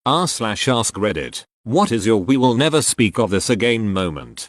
r/ask Reddit. What is your "we will never speak of this again" moment?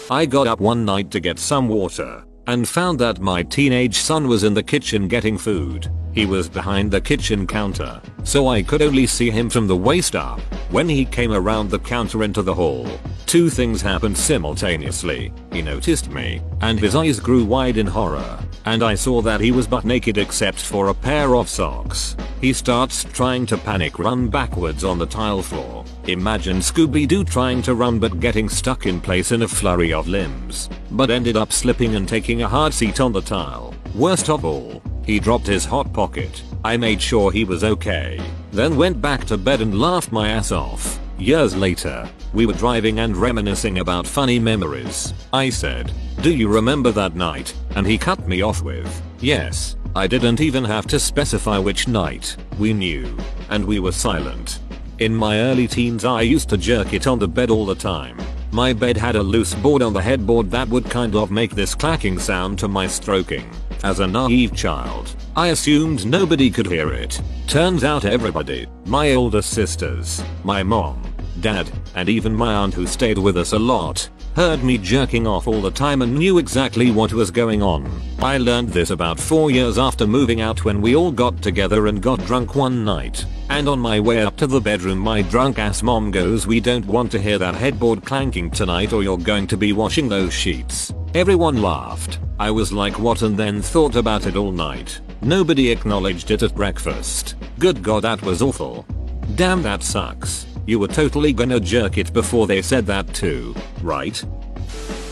I got up one night to get some water and found that my teenage son was in the kitchen getting food. He was behind the kitchen counter, so I could only see him from the waist up. When he came around the counter into the hall, two things happened simultaneously. He noticed me, and his eyes grew wide in horror, and I saw that he was butt naked except for a pair of socks. He starts trying to panic run backwards on the tile floor. Imagine Scooby-Doo trying to run but getting stuck in place in a flurry of limbs, but ended up slipping and taking a hard seat on the tile. Worst of all, he dropped his hot pocket. I made sure he was okay, then went back to bed and laughed my ass off. Years later, we were driving and reminiscing about funny memories. I said, "Do you remember that night?" And he cut me off with, "Yes." I didn't even have to specify which night. We knew, and we were silent. In my early teens I used to jerk it on the bed all the time. My bed had a loose board on the headboard that would kind of make this clacking sound to my stroking. As a naive child, I assumed nobody could hear it. Turns out everybody. My older sisters, my mom, dad, and even my aunt who stayed with us a lot, heard me jerking off all the time and knew exactly what was going on. I learned this about 4 years after moving out when we all got together and got drunk one night. And on my way up to the bedroom my drunk ass mom goes, "We don't want to hear that headboard clanking tonight or you're going to be washing those sheets." Everyone laughed. I was like, what? And then thought about it all night. Nobody acknowledged it at breakfast. Good god, that was awful. Damn, that sucks. You were totally gonna jerk it before they said that too, right?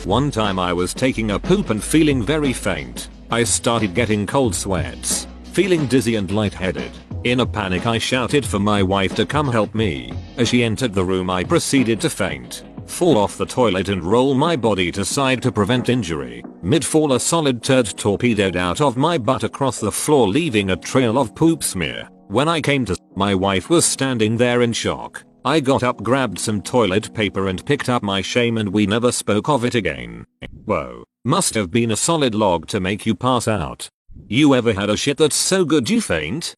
One time I was taking a poop and feeling very faint. I started getting cold sweats, feeling dizzy and lightheaded. In a panic I shouted for my wife to come help me. As she entered the room I proceeded to faint, fall off the toilet and roll my body to side to prevent injury. Mid-fall a solid turd torpedoed out of my butt across the floor leaving a trail of poop smear. When I came to, my wife was standing there in shock. I got up, grabbed some toilet paper and picked up my shame, and we never spoke of it again. Whoa, must have been a solid log to make you pass out. You ever had a shit that's so good you faint?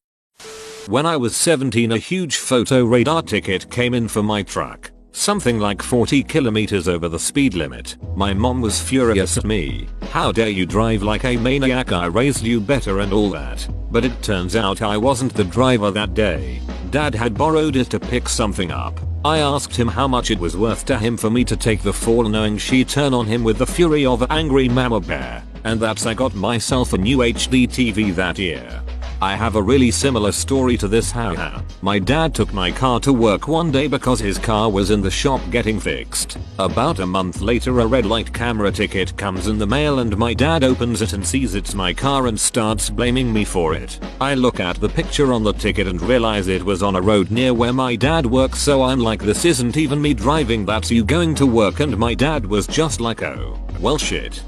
When I was 17 a huge photo radar ticket came in for my truck. Something like 40 kilometers over the speed limit. My mom was furious at me. "How dare you drive like a maniac, I raised you better," and all that. But it turns out I wasn't the driver that day. Dad had borrowed it to pick something up. I asked him how much it was worth to him for me to take the fall, knowing she'd turn on him with the fury of an angry mama bear. And that's I got myself a new HD TV that year. I have a really similar story to this. Haha. My dad took my car to work one day because his car was in the shop getting fixed. About a month later a red light camera ticket comes in the mail and my dad opens it and sees it's my car and starts blaming me for it. I look at the picture on the ticket and realize it was on a road near where my dad works, so I'm like, this isn't even me driving, that's you going to work. And my dad was just like, oh, well shit.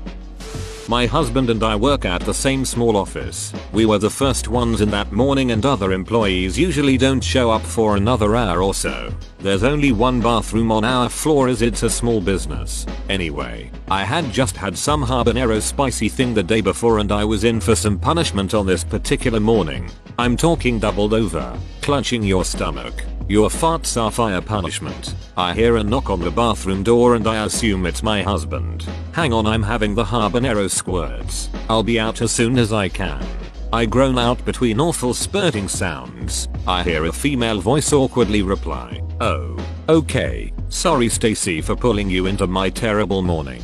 My husband and I work at the same small office. We were the first ones in that morning and other employees usually don't show up for another hour or so. There's only one bathroom on our floor as it's a small business. Anyway, I had just had some habanero spicy thing the day before and I was in for some punishment on this particular morning. I'm talking doubled over, clutching your stomach. Your farts are fire punishment. I hear a knock on the bathroom door and I assume it's my husband. Hang on, I'm having the habanero squirts. I'll be out as soon as I can. I groan out between awful spurting sounds. I hear a female voice awkwardly reply, "Oh, okay. Sorry Stacy for pulling you into my terrible morning."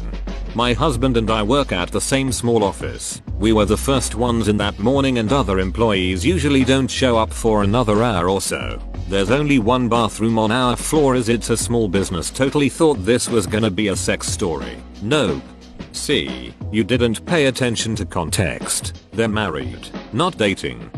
My husband and I work at the same small office. We were the first ones in that morning and other employees usually don't show up for another hour or so. There's only one bathroom on our floor as it's a small business. Totally thought this was gonna be a sex story. Nope. See, you didn't pay attention to context. They're married, not dating.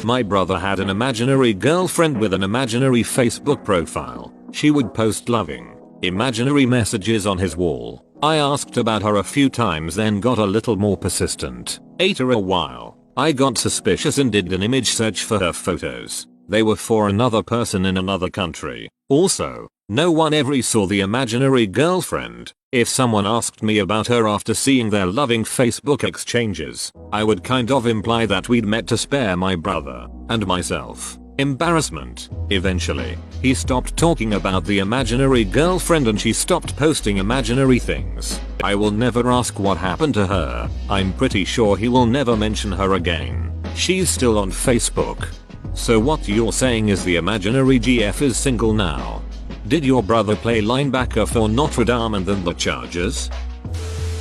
My brother had an imaginary girlfriend with an imaginary Facebook profile. She would post loving, imaginary messages on his wall. I asked about her a few times, then got a little more persistent. After a while, I got suspicious and did an image search for her photos. They were for another person in another country. Also, no one ever saw the imaginary girlfriend. If someone asked me about her after seeing their loving Facebook exchanges, I would kind of imply that we'd met to spare my brother and myself. Embarrassment. Eventually, he stopped talking about the imaginary girlfriend and she stopped posting imaginary things. I will never ask what happened to her. I'm pretty sure he will never mention her again. She's still on Facebook. So what you're saying is the imaginary GF is single now. Did your brother play linebacker for Notre Dame and then the Chargers?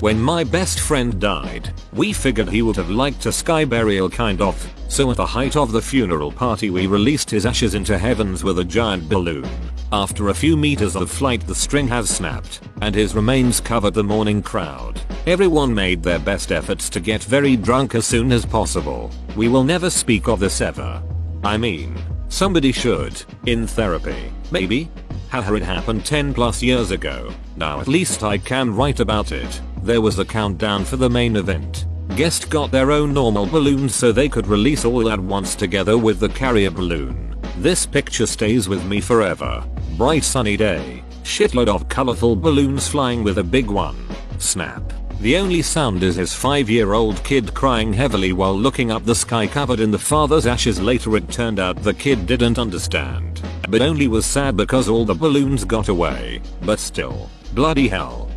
When my best friend died, we figured he would have liked a sky burial kind of, so at the height of the funeral party we released his ashes into heavens with a giant balloon. After a few meters of flight the string has snapped, and his remains covered the mourning crowd. Everyone made their best efforts to get very drunk as soon as possible. We will never speak of this ever. I mean, somebody should, in therapy, maybe? Haha, it happened 10 plus years ago. Now at least I can write about it. There was a countdown for the main event. Guests got their own normal balloons so they could release all at once together with the carrier balloon. This picture stays with me forever. Bright sunny day. Shitload of colorful balloons flying with a big one. Snap. The only sound is his 5-year-old kid crying heavily while looking up the sky covered in the father's ashes. Later it turned out the kid didn't understand, but only was sad because all the balloons got away. But still, bloody hell.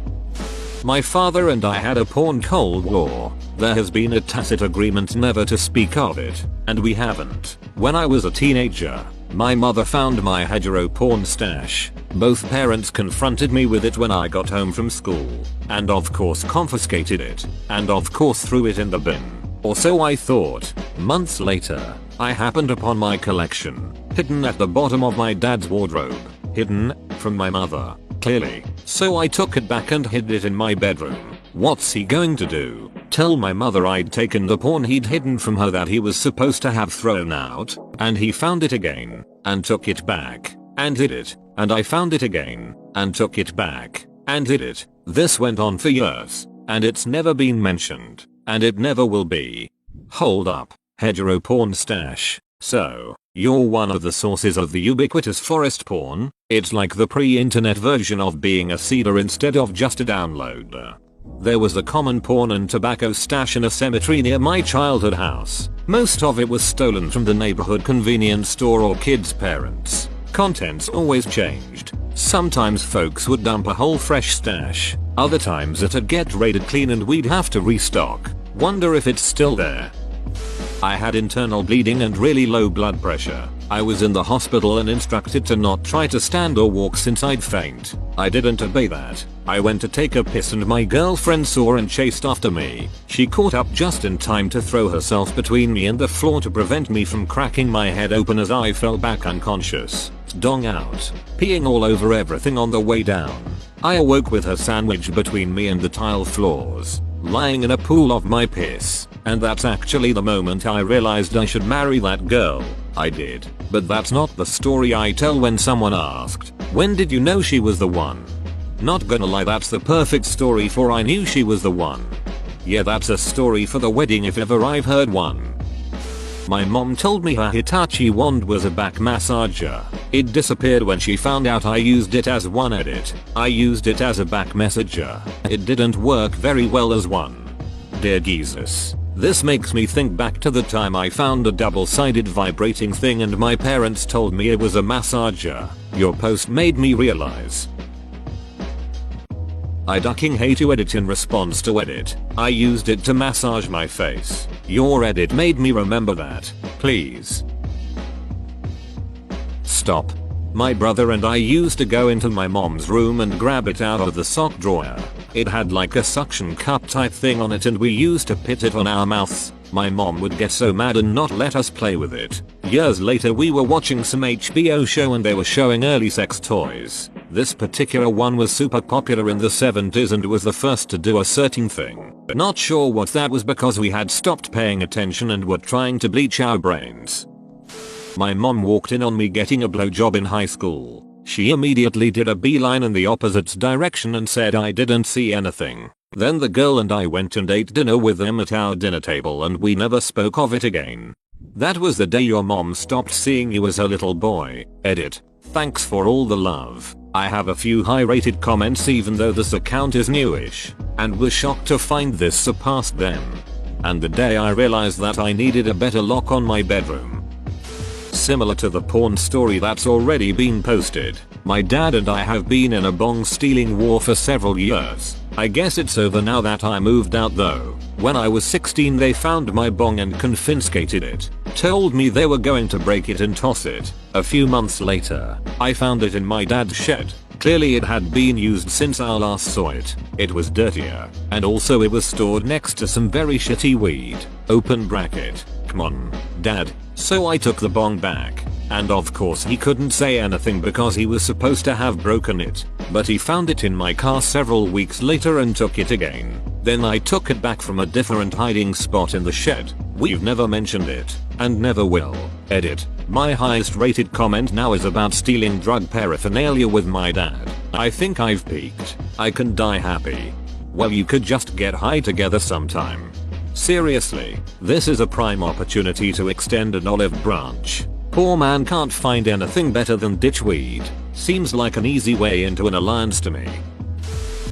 My father and I had a porn cold war. There has been a tacit agreement never to speak of it, and we haven't. When I was a teenager, my mother found my hetero porn stash. Both parents confronted me with it when I got home from school, and of course confiscated it, and of course threw it in the bin. Or so I thought. Months later, I happened upon my collection, hidden at the bottom of my dad's wardrobe. Hidden from my mother, clearly. So I took it back and hid it in my bedroom. What's he going to do? Tell my mother I'd taken the porn he'd hidden from her that he was supposed to have thrown out, and he found it again, and took it back, and hid it, and I found it again, and took it back, and hid it. This went on for years, and it's never been mentioned, and it never will be. Hold up, hetero porn stash. So, you're one of the sources of the ubiquitous forest porn? It's like the pre-internet version of being a seeder instead of just a downloader. There was a common porn and tobacco stash in a cemetery near my childhood house. Most of it was stolen from the neighborhood convenience store or kids' parents. Contents always changed. Sometimes folks would dump a whole fresh stash. Other times it'd get raided clean and we'd have to restock. Wonder if it's still there. I had internal bleeding and really low blood pressure. I was in the hospital and instructed to not try to stand or walk since I'd faint. I didn't obey that. I went to take a piss and my girlfriend saw and chased after me. She caught up just in time to throw herself between me and the floor to prevent me from cracking my head open as I fell back unconscious. Dong out. Peeing all over everything on the way down. I awoke with her sandwiched between me and the tile floors, lying in a pool of my piss. And that's actually the moment I realized I should marry that girl. I did. But that's not the story I tell when someone asked, when did you know she was the one? Not gonna lie, that's the perfect story for I knew she was the one. Yeah, that's a story for the wedding if ever I've heard one. My mom told me her Hitachi wand was a back massager. It disappeared when she found out I used it as one edit. I used it as a back messenger. It didn't work very well as one. Dear Jesus. This makes me think back to the time I found a double-sided vibrating thing and my parents told me it was a massager. Your post made me realize. I ducking hate to edit in response to edit. I used it to massage my face. Your edit made me remember that. Please. Stop. My brother and I used to go into my mom's room and grab it out of the sock drawer. It had like a suction cup type thing on it and we used to pit it on our mouths. My mom would get so mad and not let us play with it. Years later we were watching some HBO show and they were showing early sex toys. This particular one was super popular in the 70s and was the first to do a certain thing. Not sure what that was because we had stopped paying attention and were trying to bleach our brains. My mom walked in on me getting a blowjob in high school. She immediately did a beeline in the opposite direction and said I didn't see anything. Then the girl and I went and ate dinner with them at our dinner table and we never spoke of it again. That was the day your mom stopped seeing you as a little boy. Edit. Thanks for all the love. I have a few high rated comments even though this account is newish, and was shocked to find this surpassed them. And the day I realized that I needed a better lock on my bedroom. Similar to the porn story that's already been posted, my dad and I have been in a bong stealing war for several years. I guess it's over now that I moved out though. When I was 16 they found my bong and confiscated it. Told me they were going to break it and toss it. A few months later, I found it in my dad's shed. Clearly it had been used since I last saw it. It was dirtier, and also it was stored next to some very shitty weed. Open bracket. Come on, dad. So I took the bong back. And of course he couldn't say anything because he was supposed to have broken it. But he found it in my car several weeks later and took it again. Then I took it back from a different hiding spot in the shed. We've never mentioned it, and never will. Edit. My highest rated comment now is about stealing drug paraphernalia with my dad. I think I've peaked. I can die happy. Well, you could just get high together sometime. Seriously, this is a prime opportunity to extend an olive branch. Poor man can't find anything better than ditch weed. Seems like an easy way into an alliance to me.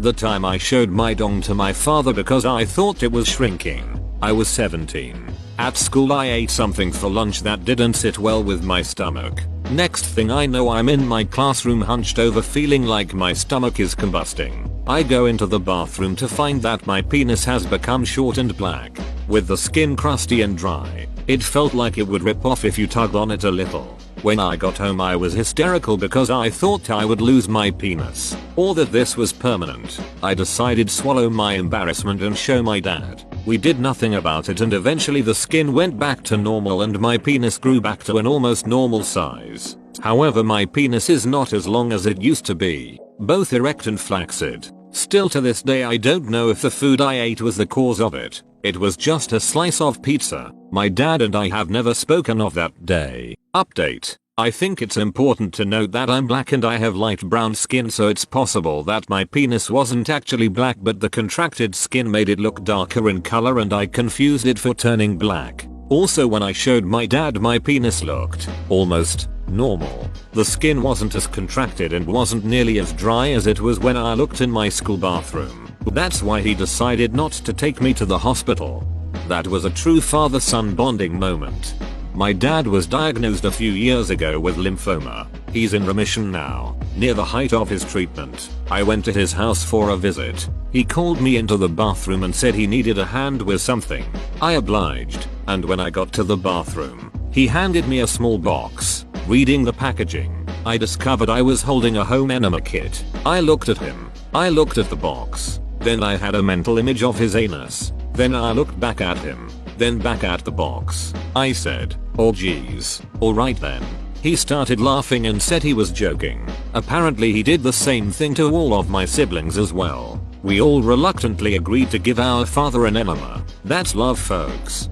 The time I showed my dong to my father because I thought it was shrinking. I was 17. At school I ate something for lunch that didn't sit well with my stomach. Next thing I know I'm in my classroom hunched over feeling like my stomach is combusting. I go into the bathroom to find that my penis has become short and black, with the skin crusty and dry. It felt like it would rip off if you tug on it a little. When I got home I was hysterical because I thought I would lose my penis, or that this was permanent. I decided to swallow my embarrassment and show my dad. We did nothing about it and eventually the skin went back to normal and my penis grew back to an almost normal size. However, my penis is not as long as it used to be, both erect and flaccid. Still to this day I don't know if the food I ate was the cause of it. It was just a slice of pizza. My dad and I have never spoken of that day. Update. I think it's important to note that I'm black and I have light brown skin, so it's possible that my penis wasn't actually black but the contracted skin made it look darker in color and I confused it for turning black. Also, when I showed my dad my penis looked almost normal. The skin wasn't as contracted and wasn't nearly as dry as it was when I looked in my school bathroom. That's why he decided not to take me to the hospital. That was a true father-son bonding moment. My dad was diagnosed a few years ago with lymphoma. He's in remission now, near the height of his treatment. I went to his house for a visit. He called me into the bathroom and said he needed a hand with something. I obliged, and when I got to the bathroom, he handed me a small box. Reading the packaging, I discovered I was holding a home enema kit. I looked at him. I looked at the box. Then I had a mental image of his anus. Then I looked back at him. Then back at the box. I said, "Oh geez, alright then." He started laughing and said he was joking. Apparently he did the same thing to all of my siblings as well. We all reluctantly agreed to give our father an enema. That's love, folks.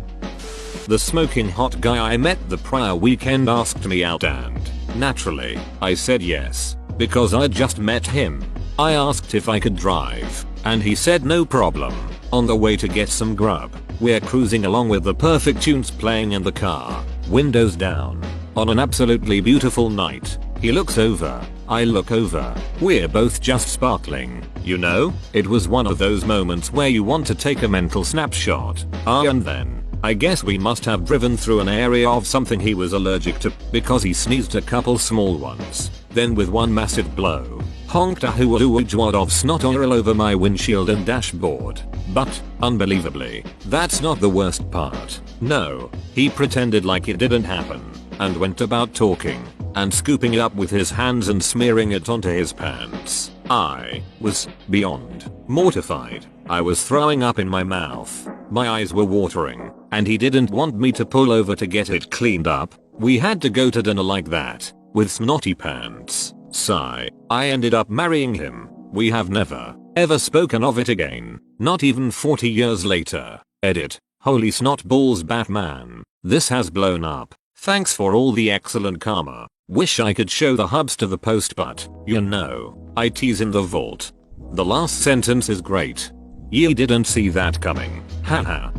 The smoking hot guy I met the prior weekend asked me out and, naturally, I said yes, because I'd just met him. I asked if I could drive, and he said no problem. On the way to get some grub, we're cruising along with the perfect tunes playing in the car, windows down, on an absolutely beautiful night. He looks over, I look over, we're both just sparkling. You know, it was one of those moments where you want to take a mental snapshot. And then, I guess we must have driven through an area of something he was allergic to, because he sneezed a couple small ones. Then with one massive blow, honked a hoo-a-hoo-a-jwad of snot oil over my windshield and dashboard. But, unbelievably, that's not the worst part. No, he pretended like it didn't happen, and went about talking, and scooping it up with his hands and smearing it onto his pants. I was beyond mortified. I was throwing up in my mouth. My eyes were watering, and he didn't want me to pull over to get it cleaned up. We had to go to dinner like that, with snotty pants. Sigh. I ended up marrying him. We have never, ever spoken of it again, not even 40 years later. Edit. Holy snot balls, Batman. This has blown up. Thanks for all the excellent karma. Wish I could show the hubs to the post, but, you know, IT's in the vault. The last sentence is great. You didn't see that coming. Haha.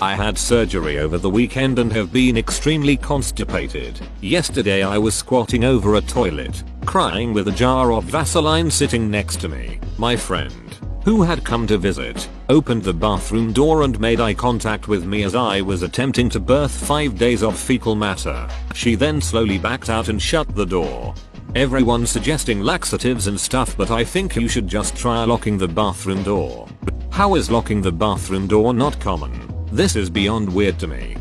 I had surgery over the weekend and have been extremely constipated. Yesterday I was squatting over a toilet, crying with a jar of Vaseline sitting next to me. My friend, who had come to visit, opened the bathroom door and made eye contact with me as I was attempting to birth 5 days of fecal matter. She then slowly backed out and shut the door. Everyone's suggesting laxatives and stuff, but I think you should just try locking the bathroom door. How is locking the bathroom door not common? This is beyond weird to me.